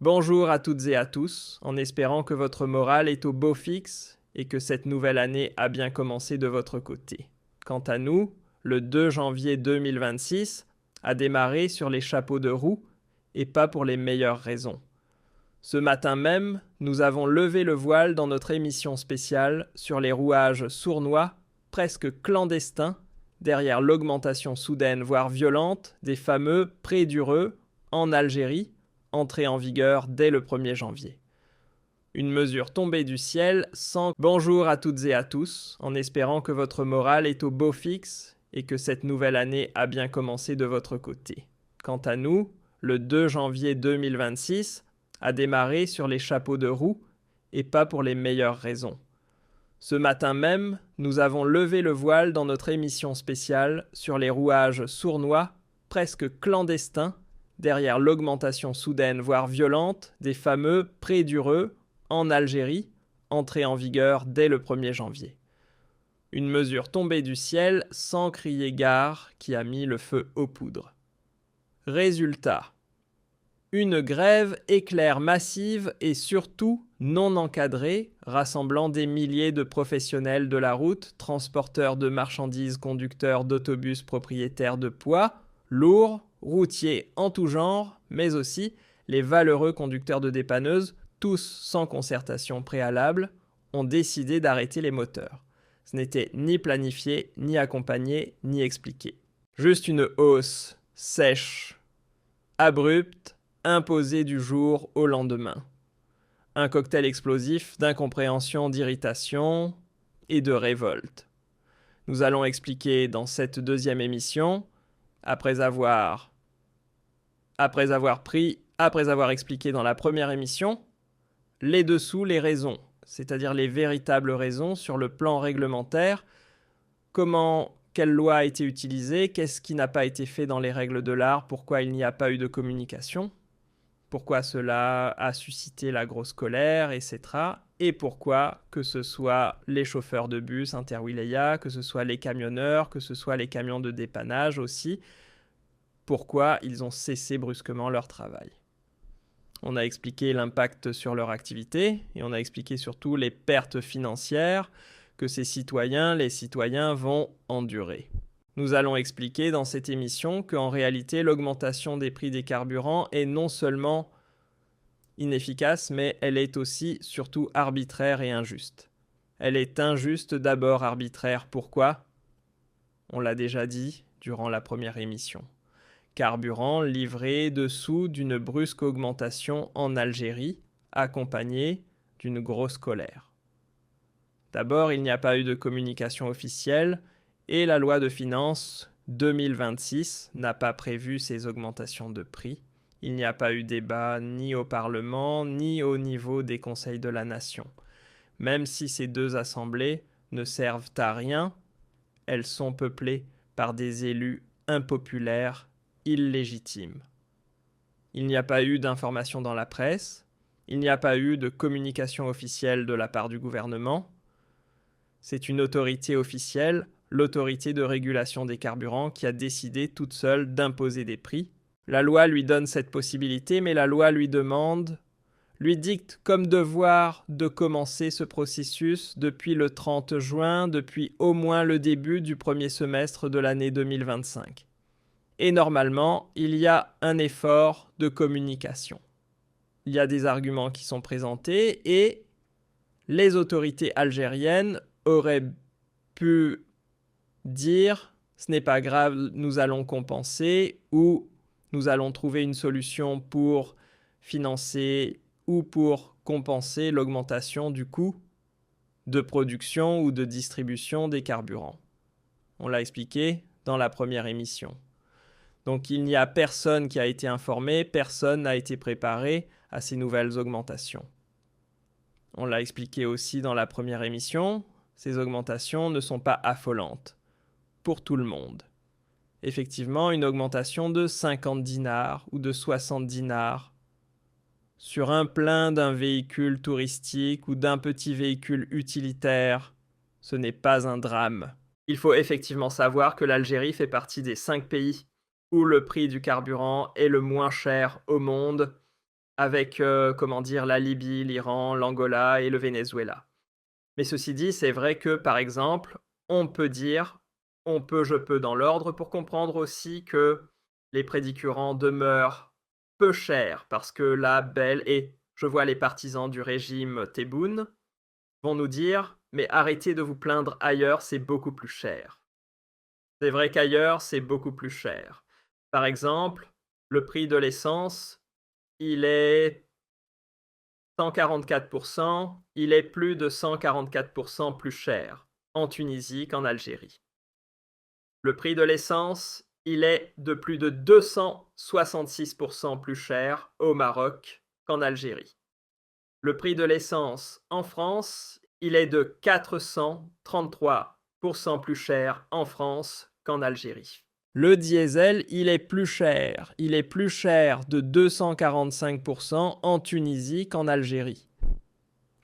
Bonjour à toutes et à tous, en espérant que votre morale est au beau fixe et que cette nouvelle année a bien commencé de votre côté. Quant à nous, le 2 janvier 2026 a démarré sur les chapeaux de roue et pas pour les meilleures raisons. Ce matin même, nous avons levé le voile dans notre émission spéciale sur les rouages sournois, presque clandestins, derrière l'augmentation soudaine voire violente des fameux prêts d'Ureux en Algérie, entrée en vigueur dès le 1er janvier. Une mesure tombée du ciel sans bonjour à toutes et à tous, en espérant que votre morale est au beau fixe et que cette nouvelle année a bien commencé de votre côté. Quant à nous, le 2 janvier 2026 a démarré sur les chapeaux de roue et pas pour les meilleures raisons. Ce matin même, nous avons levé le voile dans notre émission spéciale sur les rouages sournois, presque clandestins, derrière l'augmentation soudaine voire violente des fameux prêts d'Ureux en Algérie, entrée en vigueur dès le 1er janvier. Une mesure tombée du ciel sans crier gare qui a mis le feu aux poudres. Résultat. Une grève éclair massive et surtout non encadrée, rassemblant des milliers de professionnels de la route, transporteurs de marchandises, conducteurs d'autobus, propriétaires de poids, lourds, routiers en tout genre, mais aussi les valeureux conducteurs de dépanneuses, tous sans concertation préalable, ont décidé d'arrêter les moteurs. Ce n'était ni planifié, ni accompagné, ni expliqué. Juste une hausse sèche, abrupte, imposée du jour au lendemain. Un cocktail explosif d'incompréhension, d'irritation et de révolte. Nous allons expliquer dans cette deuxième émission, après avoir expliqué dans la première émission, les dessous, les raisons, c'est-à-dire les véritables raisons sur le plan réglementaire, quelle loi a été utilisée, qu'est-ce qui n'a pas été fait dans les règles de l'art, pourquoi il n'y a pas eu de communication, pourquoi cela a suscité la grosse colère, etc. Et pourquoi, que ce soit les chauffeurs de bus Interwilaya, que ce soit les camionneurs, que ce soit les camions de dépannage aussi, pourquoi ils ont cessé brusquement leur travail. On a expliqué l'impact sur leur activité et on a expliqué surtout les pertes financières que les citoyens vont endurer. Nous allons expliquer dans cette émission qu'en réalité, l'augmentation des prix des carburants est non seulement inefficace, mais elle est aussi surtout arbitraire et injuste. Elle est injuste d'abord arbitraire. Pourquoi ? On l'a déjà dit durant la première émission. Carburant livré dessous d'une brusque augmentation en Algérie, accompagnée d'une grosse colère. D'abord, il n'y a pas eu de communication officielle et la loi de finances 2026 n'a pas prévu ces augmentations de prix. Il n'y a pas eu débat ni au Parlement ni au niveau des conseils de la nation. Même si ces deux assemblées ne servent à rien, elles sont peuplées par des élus impopulaires, illégitimes. Il n'y a pas eu d'information dans la presse, il n'y a pas eu de communication officielle de la part du gouvernement. C'est une autorité officielle, l'autorité de régulation des carburants, qui a décidé toute seule d'imposer des prix. La loi lui donne cette possibilité, mais la loi lui dicte comme devoir de commencer ce processus depuis le 30 juin, depuis au moins le début du premier semestre de l'année 2025. Et normalement, il y a un effort de communication. Il y a des arguments qui sont présentés et les autorités algériennes auraient pu dire « ce n'est pas grave, nous allons compenser » ou « nous allons trouver une solution pour financer ou pour compenser l'augmentation du coût de production ou de distribution des carburants ». On l'a expliqué dans la première émission. Donc il n'y a personne qui a été informé, personne n'a été préparé à ces nouvelles augmentations. On l'a expliqué aussi dans la première émission, ces augmentations ne sont pas affolantes pour tout le monde. Effectivement, une augmentation de 50 dinars ou de 60 dinars sur un plein d'un véhicule touristique ou d'un petit véhicule utilitaire, ce n'est pas un drame. Il faut effectivement savoir que l'Algérie fait partie des 5 pays où le prix du carburant est le moins cher au monde avec, la Libye, l'Iran, l'Angola et le Venezuela. Mais ceci dit, c'est vrai que, par exemple, on peut dire, on peut, je peux dans l'ordre, pour comprendre aussi que les prédicurants demeurent peu chers, parce que la belle, et je vois les partisans du régime Tebboune, vont nous dire, mais arrêtez de vous plaindre ailleurs, c'est beaucoup plus cher. C'est vrai qu'ailleurs, c'est beaucoup plus cher. Par exemple, le prix de l'essence, il est 144%, il est plus de 144% plus cher en Tunisie qu'en Algérie. Le prix de l'essence, il est de plus de 266% plus cher au Maroc qu'en Algérie. Le prix de l'essence en France, il est de 433% plus cher en France qu'en Algérie. Le diesel, il est plus cher. Il est plus cher de 245% en Tunisie qu'en Algérie.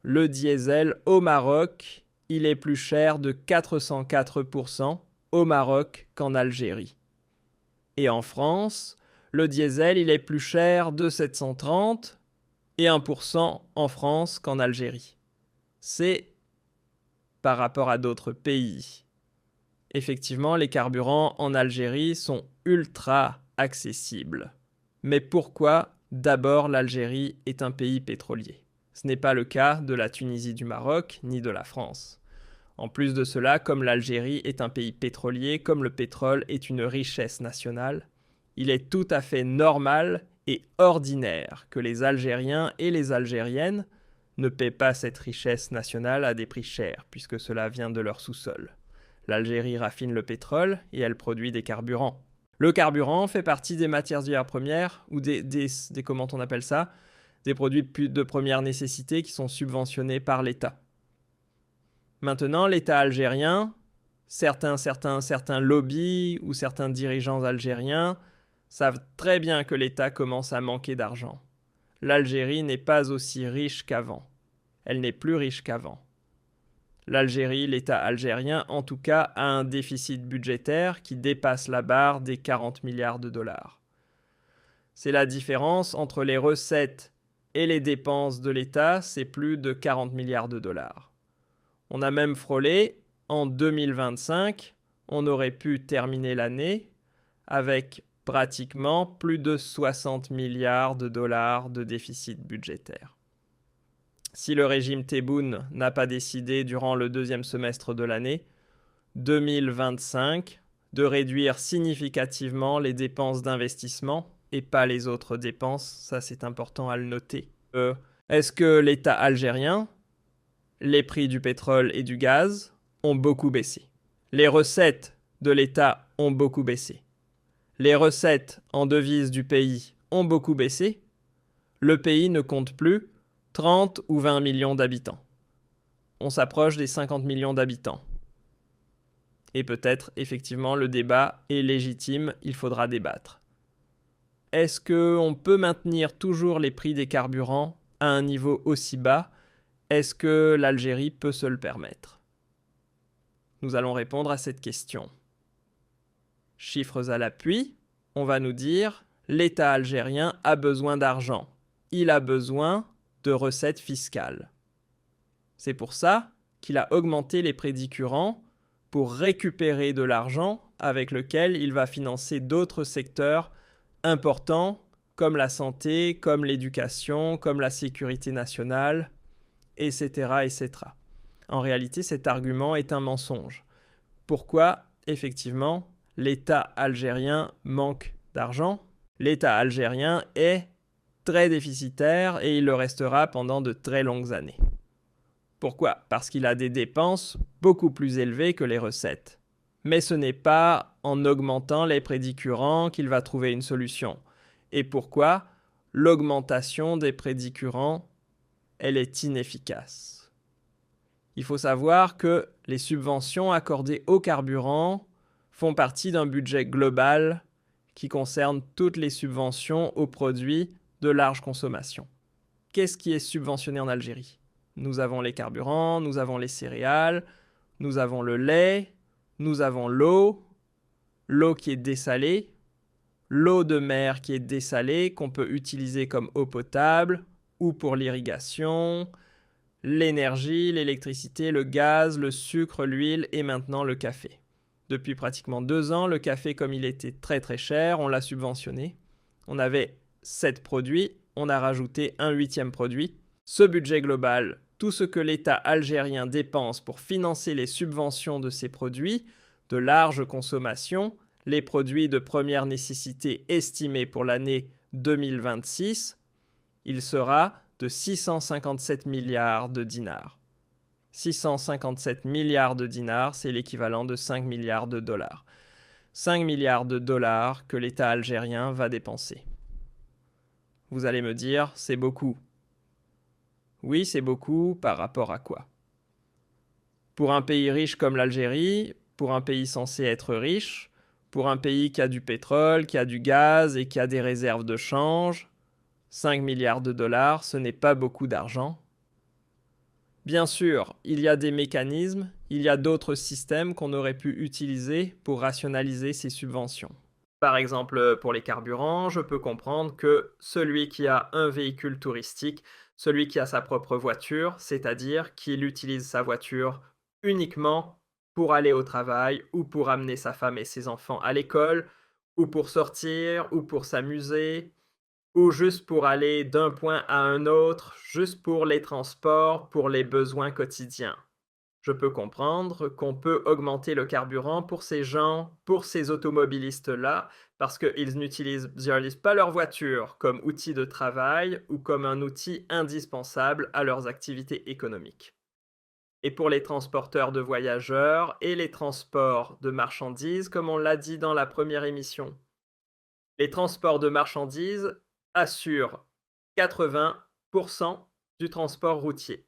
Le diesel au Maroc, il est plus cher de 404% au Maroc qu'en Algérie. Et en France, le diesel, il est plus cher de 730 et 1% en France qu'en Algérie. C'est par rapport à d'autres pays. Effectivement, les carburants en Algérie sont ultra accessibles. Mais pourquoi d'abord l'Algérie est un pays pétrolier? Ce n'est pas le cas de la Tunisie, du Maroc, ni de la France. En plus de cela, comme l'Algérie est un pays pétrolier, comme le pétrole est une richesse nationale, il est tout à fait normal et ordinaire que les Algériens et les Algériennes ne paient pas cette richesse nationale à des prix chers, puisque cela vient de leur sous-sol. L'Algérie raffine le pétrole et elle produit des carburants. Le carburant fait partie des matières premières, ou comment on appelle ça, des produits de première nécessité qui sont subventionnés par l'État. Maintenant, l'État algérien, certains lobbies ou certains dirigeants algériens savent très bien que l'État commence à manquer d'argent. L'Algérie n'est pas aussi riche qu'avant. Elle n'est plus riche qu'avant. L'Algérie, l'État algérien, en tout cas, a un déficit budgétaire qui dépasse la barre des 40 milliards de dollars. C'est la différence entre les recettes et les dépenses de l'État, c'est plus de 40 milliards de dollars. On a même frôlé, en 2025, on aurait pu terminer l'année avec pratiquement plus de 60 milliards de dollars de déficit budgétaire. Si le régime Tebboune n'a pas décidé durant le deuxième semestre de l'année 2025 de réduire significativement les dépenses d'investissement et pas les autres dépenses, ça c'est important à le noter. Est-ce que l'État algérien, les prix du pétrole et du gaz ont beaucoup baissé? Les recettes de l'État ont beaucoup baissé. Les recettes en devises du pays ont beaucoup baissé. Le pays ne compte plus 30 ou 20 millions d'habitants. On s'approche des 50 millions d'habitants. Et peut-être, effectivement, le débat est légitime, il faudra débattre. Est-ce qu'on peut maintenir toujours les prix des carburants à un niveau aussi bas? Est-ce que l'Algérie peut se le permettre? Nous allons répondre à cette question. Chiffres à l'appui, on va nous dire l'État algérien a besoin d'argent. Il a besoin de recettes fiscales. C'est pour ça qu'il a augmenté les prédicurants pour récupérer de l'argent avec lequel il va financer d'autres secteurs importants comme la santé, comme l'éducation, comme la sécurité nationale, etc., etc. En réalité, cet argument est un mensonge. Pourquoi, effectivement, l'État algérien manque d'argent? L'État algérien est très déficitaire et il le restera pendant de très longues années. Pourquoi? Parce qu'il a des dépenses beaucoup plus élevées que les recettes. Mais ce n'est pas en augmentant les prédicurants qu'il va trouver une solution. Et pourquoi? L'augmentation des prédicurants, elle est inefficace. Il faut savoir que les subventions accordées aux carburants font partie d'un budget global qui concerne toutes les subventions aux produits de large consommation. Qu'est-ce qui est subventionné en Algérie? Nous avons les carburants, nous avons les céréales, nous avons le lait, nous avons l'eau qui est dessalée, l'eau de mer qui est dessalée, qu'on peut utiliser comme eau potable, ou pour l'irrigation, l'énergie, l'électricité, le gaz, le sucre, l'huile et maintenant le café. Depuis pratiquement 2 ans, le café, comme il était très très cher, on l'a subventionné. On avait 7 produits, on a rajouté un 8e produit. Ce budget global, tout ce que l'État algérien dépense pour financer les subventions de ces produits, de large consommation, les produits de première nécessité estimés pour l'année 2026, il sera de 657 milliards de dinars. 657 milliards de dinars, c'est l'équivalent de 5 milliards de dollars. 5 milliards de dollars que l'État algérien va dépenser. Vous allez me dire, c'est beaucoup. Oui, c'est beaucoup par rapport à quoi? Pour un pays riche comme l'Algérie, pour un pays censé être riche, pour un pays qui a du pétrole, qui a du gaz et qui a des réserves de change, 5 milliards de dollars, ce n'est pas beaucoup d'argent. Bien sûr, il y a des mécanismes, il y a d'autres systèmes qu'on aurait pu utiliser pour rationaliser ces subventions. Par exemple, pour les carburants, je peux comprendre que celui qui a un véhicule touristique, celui qui a sa propre voiture, c'est-à-dire qu'il utilise sa voiture uniquement pour aller au travail ou pour amener sa femme et ses enfants à l'école, ou pour sortir, ou pour s'amuser, ou juste pour aller d'un point à un autre, juste pour les transports, pour les besoins quotidiens. Je peux comprendre qu'on peut augmenter le carburant pour ces gens, pour ces automobilistes-là, parce qu'ils n'utilisent pas leur voiture comme outil de travail ou comme un outil indispensable à leurs activités économiques. Et pour les transporteurs de voyageurs et les transports de marchandises, comme on l'a dit dans la première émission. Les transports de marchandises assurent 80% du transport routier.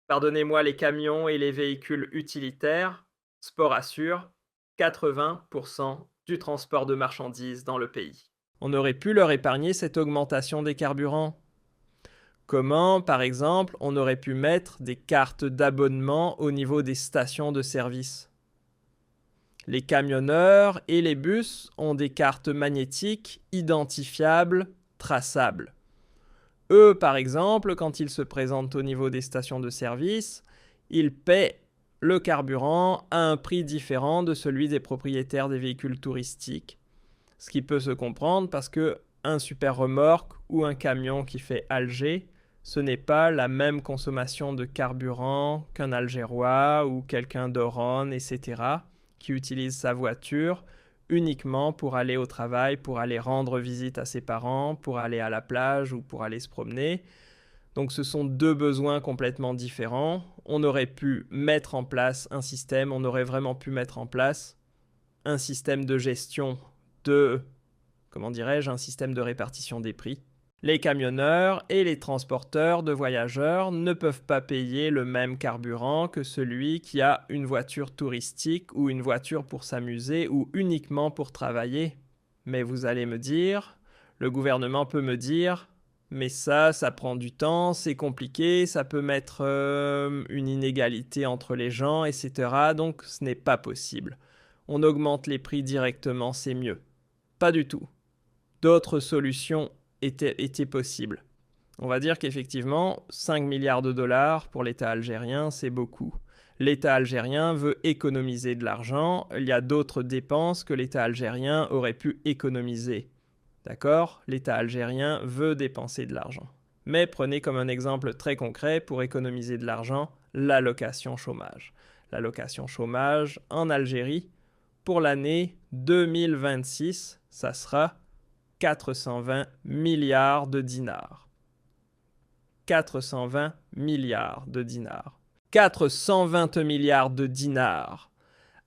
Pardonnez-moi les camions et les véhicules utilitaires, Sport assure 80% du transport de marchandises dans le pays. On aurait pu leur épargner cette augmentation des carburants. Comment, par exemple, on aurait pu mettre des cartes d'abonnement au niveau des stations de service? Les camionneurs et les bus ont des cartes magnétiques identifiables, traçables. Eux, par exemple, quand ils se présentent au niveau des stations de service, ils paient le carburant à un prix différent de celui des propriétaires des véhicules touristiques. Ce qui peut se comprendre parce que un super remorque ou un camion qui fait Alger, ce n'est pas la même consommation de carburant qu'un Algérois ou quelqu'un d'Oran, etc., qui utilise sa voiture uniquement pour aller au travail, pour aller rendre visite à ses parents, pour aller à la plage ou pour aller se promener. Donc ce sont deux besoins complètement différents. On aurait pu mettre en place un système, on aurait vraiment pu mettre en place un système de gestion de, un système de répartition des prix. Les camionneurs et les transporteurs de voyageurs ne peuvent pas payer le même carburant que celui qui a une voiture touristique ou une voiture pour s'amuser ou uniquement pour travailler. Mais vous allez me dire, le gouvernement peut me dire, mais ça prend du temps, c'est compliqué, ça peut mettre une inégalité entre les gens, etc. Donc ce n'est pas possible. On augmente les prix directement, c'est mieux. Pas du tout. D'autres solutions étaient possibles. On va dire qu'effectivement, 5 milliards de dollars pour l'État algérien, c'est beaucoup. L'État algérien veut économiser de l'argent. Il y a d'autres dépenses que l'État algérien aurait pu économiser. D'accord? L'État algérien veut dépenser de l'argent. Mais prenez comme un exemple très concret pour économiser de l'argent l'allocation chômage. L'allocation chômage en Algérie, pour l'année 2026, ça sera 420 milliards de dinars. 420 milliards de dinars. 420 milliards de dinars.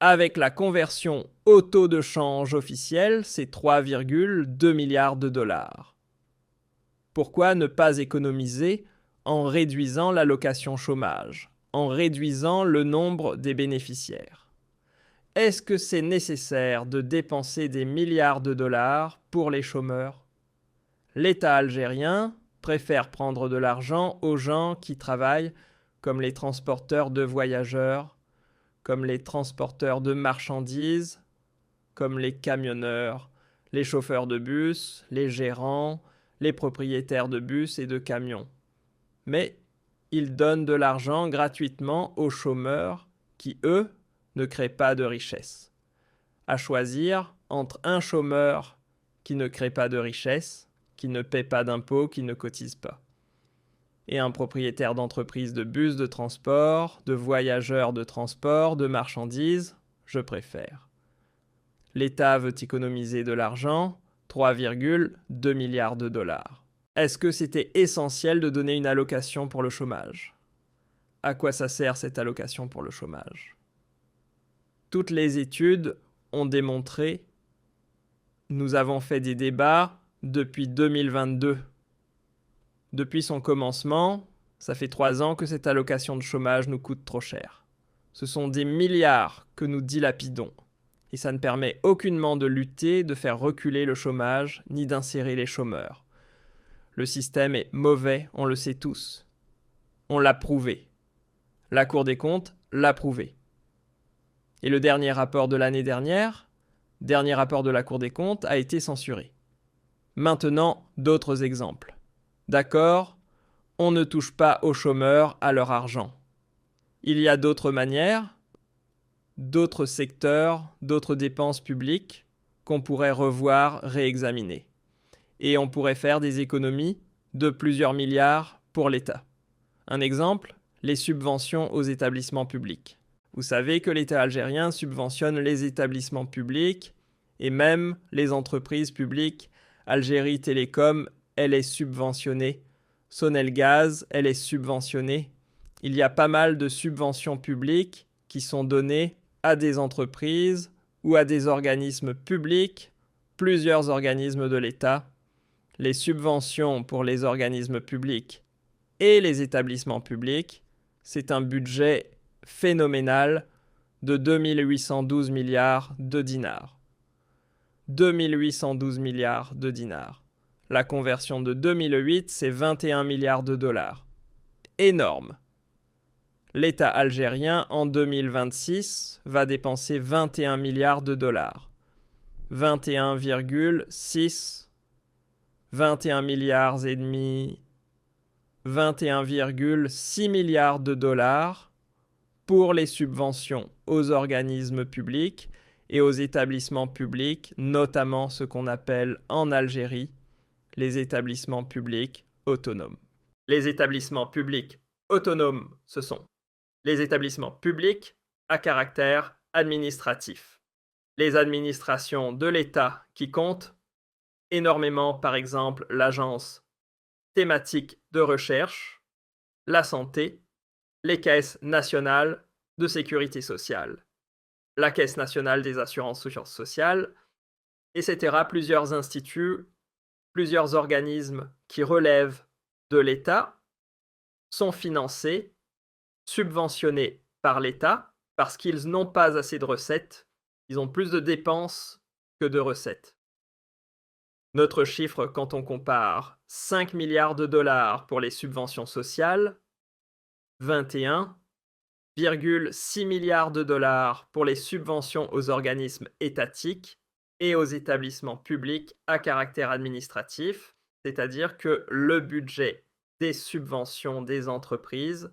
Avec la conversion au taux de change officiel, c'est 3,2 milliards de dollars. Pourquoi ne pas économiser en réduisant l'allocation chômage, en réduisant le nombre des bénéficiaires? Est-ce que c'est nécessaire de dépenser des milliards de dollars pour les chômeurs? L'État algérien préfère prendre de l'argent aux gens qui travaillent, comme les transporteurs de voyageurs, comme les transporteurs de marchandises, comme les camionneurs, les chauffeurs de bus, les gérants, les propriétaires de bus et de camions. Mais ils donnent de l'argent gratuitement aux chômeurs qui, eux, ne créent pas de richesse. À choisir entre un chômeur qui ne crée pas de richesse, qui ne paie pas d'impôts, qui ne cotise pas, et un propriétaire d'entreprise de bus de transport, de voyageurs de transport, de marchandises, je préfère. L'État veut économiser de l'argent, 3,2 milliards de dollars. Est-ce que c'était essentiel de donner une allocation pour le chômage? À quoi ça sert cette allocation pour le chômage? Toutes les études ont démontré, nous avons fait des débats depuis 2022. Depuis son commencement, ça fait 3 ans que cette allocation de chômage nous coûte trop cher. Ce sont des milliards que nous dilapidons. Et ça ne permet aucunement de lutter, de faire reculer le chômage, ni d'insérer les chômeurs. Le système est mauvais, on le sait tous. On l'a prouvé. La Cour des comptes l'a prouvé. Et le dernier rapport de l'année dernière, dernier rapport de la Cour des comptes, a été censuré. Maintenant, d'autres exemples. D'accord, on ne touche pas aux chômeurs à leur argent. Il y a d'autres manières, d'autres secteurs, d'autres dépenses publiques qu'on pourrait revoir, réexaminer. Et on pourrait faire des économies de plusieurs milliards pour l'État. Un exemple, les subventions aux établissements publics. Vous savez que l'État algérien subventionne les établissements publics et même les entreprises publiques. Algérie Télécom, elle est subventionnée. Sonelgaz, elle est subventionnée. Il y a pas mal de subventions publiques qui sont données à des entreprises ou à des organismes publics, plusieurs organismes de l'État. Les subventions pour les organismes publics et les établissements publics, c'est un budget phénoménal de 2812 milliards de dinars. 2812 milliards de dinars. La conversion de 2008, c'est 21 milliards de dollars. Énorme. L'État algérien, en 2026, va dépenser 21 milliards de dollars. 21,6, 21 milliards et demi, 21,6 milliards de dollars pour les subventions aux organismes publics et aux établissements publics, notamment ce qu'on appelle en Algérie les établissements publics autonomes. Les établissements publics autonomes, ce sont les établissements publics à caractère administratif. Les administrations de l'État qui comptent énormément, par exemple, l'agence thématique de recherche, la santé, les caisses nationales de sécurité sociale, la Caisse nationale des assurances sociales, etc. Plusieurs instituts, plusieurs organismes qui relèvent de l'État sont financés, subventionnés par l'État parce qu'ils n'ont pas assez de recettes, ils ont plus de dépenses que de recettes. Notre chiffre, quand on compare 5 milliards de dollars pour les subventions sociales, 21,6 milliards de dollars pour les subventions aux organismes étatiques et aux établissements publics à caractère administratif, c'est-à-dire que le budget des subventions des entreprises,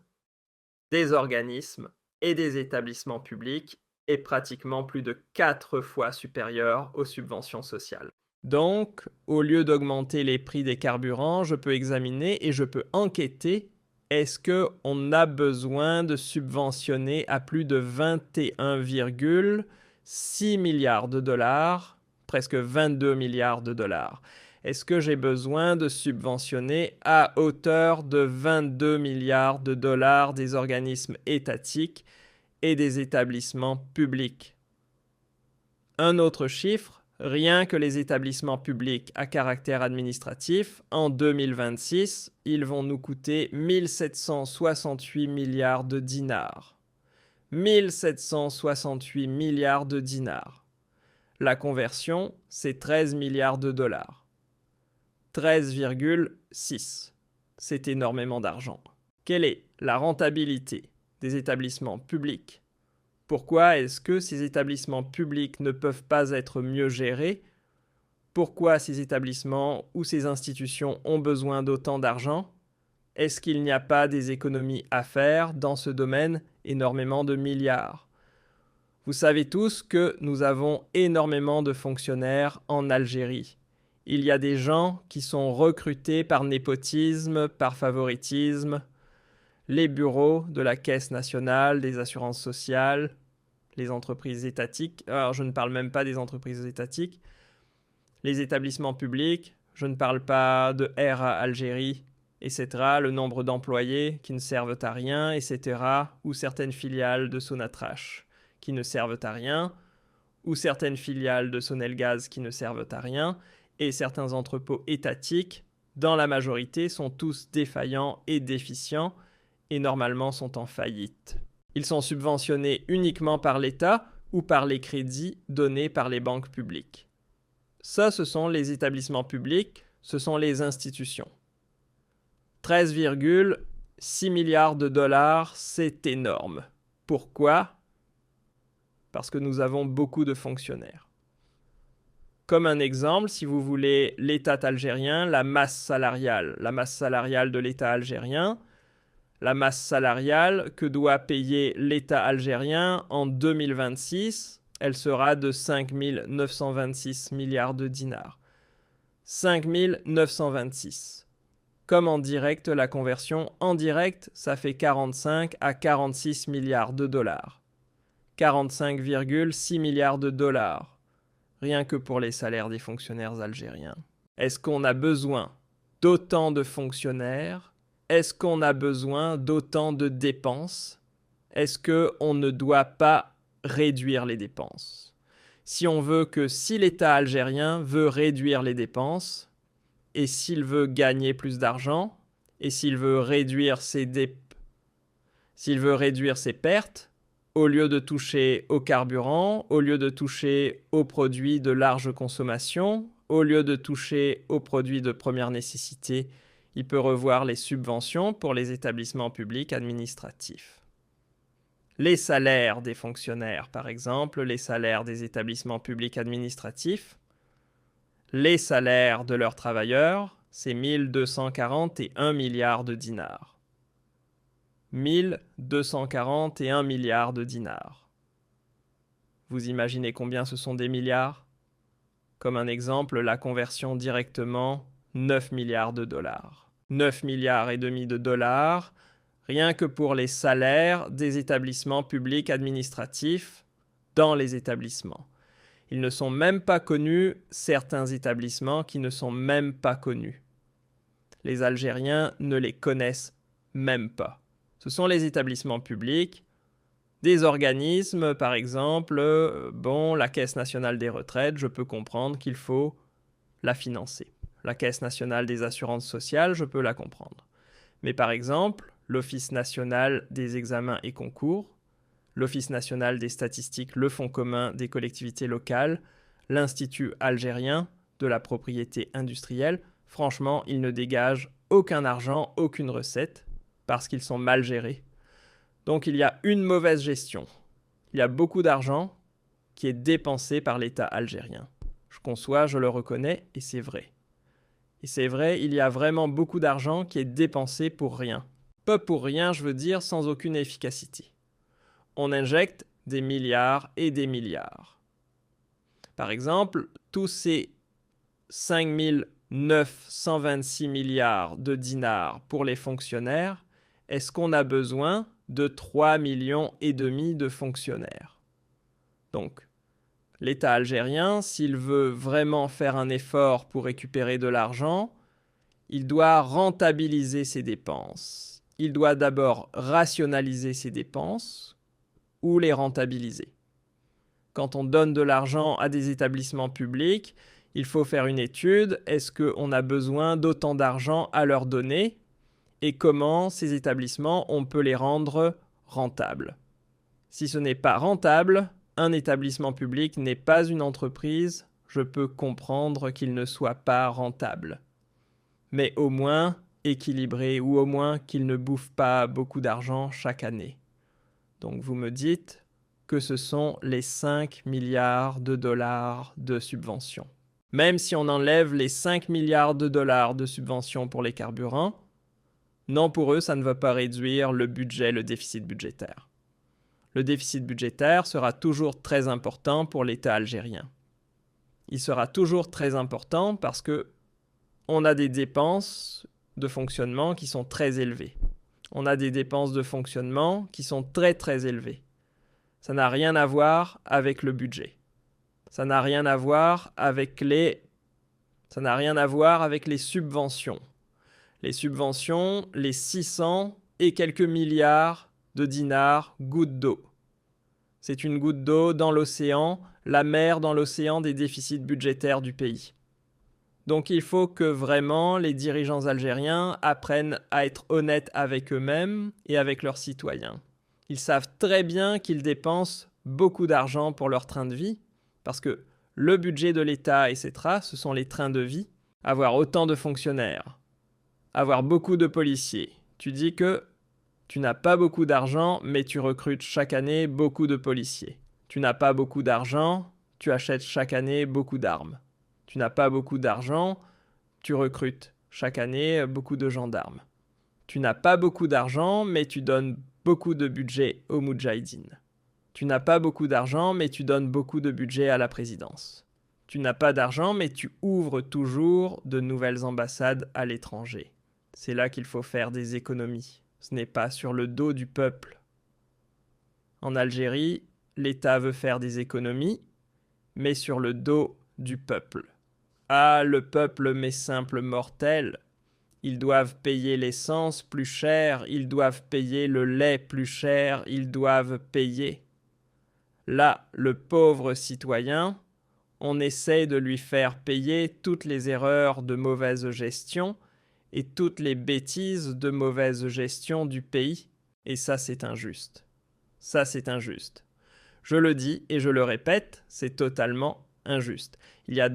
des organismes et des établissements publics est pratiquement plus de 4 fois supérieur aux subventions sociales. Donc, au lieu d'augmenter les prix des carburants, je peux examiner et je peux enquêter. Est-ce qu'on a besoin de subventionner à plus de 21,6 milliards de dollars, presque 22 milliards de dollars? Est-ce que j'ai besoin de subventionner à hauteur de 22 milliards de dollars des organismes étatiques et des établissements publics? Un autre chiffre, rien que les établissements publics à caractère administratif, en 2026, ils vont nous coûter 1768 milliards de dinars. 1768 milliards de dinars. La conversion, c'est 13 milliards de dollars. 13,6. C'est énormément d'argent. Quelle est la rentabilité des établissements publics? Pourquoi est-ce que ces établissements publics ne peuvent pas être mieux gérés Pourquoi ces établissements ou ces institutions ont besoin d'autant d'argent? Est-ce qu'il n'y a pas des économies à faire dans ce domaine? Énormément de milliards. Vous savez tous que nous avons énormément de fonctionnaires en Algérie. Il y a des gens qui sont recrutés par népotisme, par favoritisme. Les bureaux de la Caisse nationale des assurances sociales, les entreprises étatiques, alors je ne parle même pas des entreprises étatiques, les établissements publics, je ne parle pas de Air Algérie, etc., le nombre d'employés qui ne servent à rien, etc., ou certaines filiales de Sonatrach qui ne servent à rien, ou certaines filiales de Sonelgaz qui ne servent à rien, et certains entrepôts étatiques, dans la majorité, sont tous défaillants et déficients, et normalement sont en faillite. Ils sont subventionnés uniquement par l'État ou par les crédits donnés par les banques publiques. Ça, ce sont les établissements publics, ce sont les institutions. 13,6 milliards de dollars, c'est énorme. Pourquoi? Parce que nous avons beaucoup de fonctionnaires. Comme un exemple, si vous voulez l'État algérien, la masse salariale de l'État algérien, la masse salariale que doit payer l'État algérien en 2026, elle sera de 5 926 milliards de dinars. 5 926. Comme en direct, la conversion en direct, ça fait 45 à 46 milliards de dollars. 45,6 milliards de dollars. Rien que pour les salaires des fonctionnaires algériens. Est-ce qu'on a besoin d'autant de fonctionnaires? Est-ce qu'on a besoin d'autant de dépenses? Est-ce qu'on ne doit pas réduire les dépenses? Si l'État algérien veut réduire les dépenses, et s'il veut gagner plus d'argent, et s'il veut réduire ses pertes, au lieu de toucher au carburant, au lieu de toucher aux produits de large consommation, au lieu de toucher aux produits de première nécessité, il peut revoir les subventions pour les établissements publics administratifs. Les salaires des fonctionnaires, par exemple, les salaires des établissements publics administratifs, les salaires de leurs travailleurs, c'est 1241 milliards de dinars. 1241 milliards de dinars. Vous imaginez combien ce sont des milliards? Comme un exemple, la conversion directement, 9 milliards de dollars. 9 milliards et demi de dollars, rien que pour les salaires des établissements publics administratifs dans les établissements. Ils ne sont même pas connus, certains établissements qui ne sont même pas connus. Les Algériens ne les connaissent même pas. Ce sont les établissements publics, des organismes, par exemple, la Caisse nationale des retraites, je peux comprendre qu'il faut la financer. La Caisse nationale des assurances sociales, je peux la comprendre. Mais par exemple, l'Office national des examens et concours, l'Office national des statistiques, le Fonds commun des collectivités locales, l'Institut algérien de la propriété industrielle, franchement, ils ne dégagent aucun argent, aucune recette, parce qu'ils sont mal gérés. Donc il y a une mauvaise gestion. Il y a beaucoup d'argent qui est dépensé par l'État algérien. Je conçois, je le reconnais, et c'est vrai. Et c'est vrai, il y a vraiment beaucoup d'argent qui est dépensé pour rien. Pas pour rien, je veux dire, sans aucune efficacité. On injecte des milliards et des milliards. Par exemple, tous ces 5 926 milliards de dinars pour les fonctionnaires, est-ce qu'on a besoin de 3,5 millions de fonctionnaires? Donc, l'État algérien, s'il veut vraiment faire un effort pour récupérer de l'argent, il doit rentabiliser ses dépenses. Il doit d'abord rationaliser ses dépenses ou les rentabiliser. Quand on donne de l'argent à des établissements publics, il faut faire une étude. Est-ce qu'on a besoin d'autant d'argent à leur donner? Et comment ces établissements, on peut les rendre rentables? Si ce n'est pas rentable, un établissement public n'est pas une entreprise, je peux comprendre qu'il ne soit pas rentable. Mais au moins équilibré, ou au moins qu'il ne bouffe pas beaucoup d'argent chaque année. Donc vous me dites que ce sont les 5 milliards de dollars de subventions. Même si on enlève les 5 milliards de dollars de subventions pour les carburants, non, pour eux, ça ne va pas réduire le budget, le déficit budgétaire. Le déficit budgétaire sera toujours très important pour l'État algérien. Il sera toujours très important parce que on a des dépenses de fonctionnement qui sont très élevées. On a des dépenses de fonctionnement qui sont très très élevées. Ça n'a rien à voir avec le budget. Ça n'a rien à voir avec les subventions. Les subventions, les 600 et quelques milliards de dinars, gouttes d'eau. C'est une goutte d'eau dans l'océan, la mer dans l'océan des déficits budgétaires du pays. Donc il faut que vraiment les dirigeants algériens apprennent à être honnêtes avec eux-mêmes et avec leurs citoyens. Ils savent très bien qu'ils dépensent beaucoup d'argent pour leur train de vie, parce que le budget de l'État, etc., ce sont les trains de vie. Avoir autant de fonctionnaires, avoir beaucoup de policiers. Tu dis que tu n'as pas beaucoup d'argent, mais tu recrutes chaque année beaucoup de policiers. Tu n'as pas beaucoup d'argent, tu achètes chaque année beaucoup d'armes. Tu n'as pas beaucoup d'argent, tu recrutes chaque année beaucoup de gendarmes. Tu n'as pas beaucoup d'argent, mais tu donnes beaucoup de budget aux Moudjahidines. Tu n'as pas beaucoup d'argent, mais tu donnes beaucoup de budget à la présidence. Tu n'as pas d'argent, mais tu ouvres toujours de nouvelles ambassades à l'étranger. C'est là qu'il faut faire des économies. Ce n'est pas sur le dos du peuple. En Algérie, l'État veut faire des économies, mais sur le dos du peuple. Ah, le peuple, mes simples mortels, ils doivent payer l'essence plus cher, ils doivent payer le lait plus cher, ils doivent payer. Là, le pauvre citoyen, on essaie de lui faire payer toutes les erreurs de mauvaise gestion et toutes les bêtises de mauvaise gestion du pays. Et ça, c'est injuste. Ça, c'est injuste. Je le dis et je le répète, c'est totalement injuste. Il y a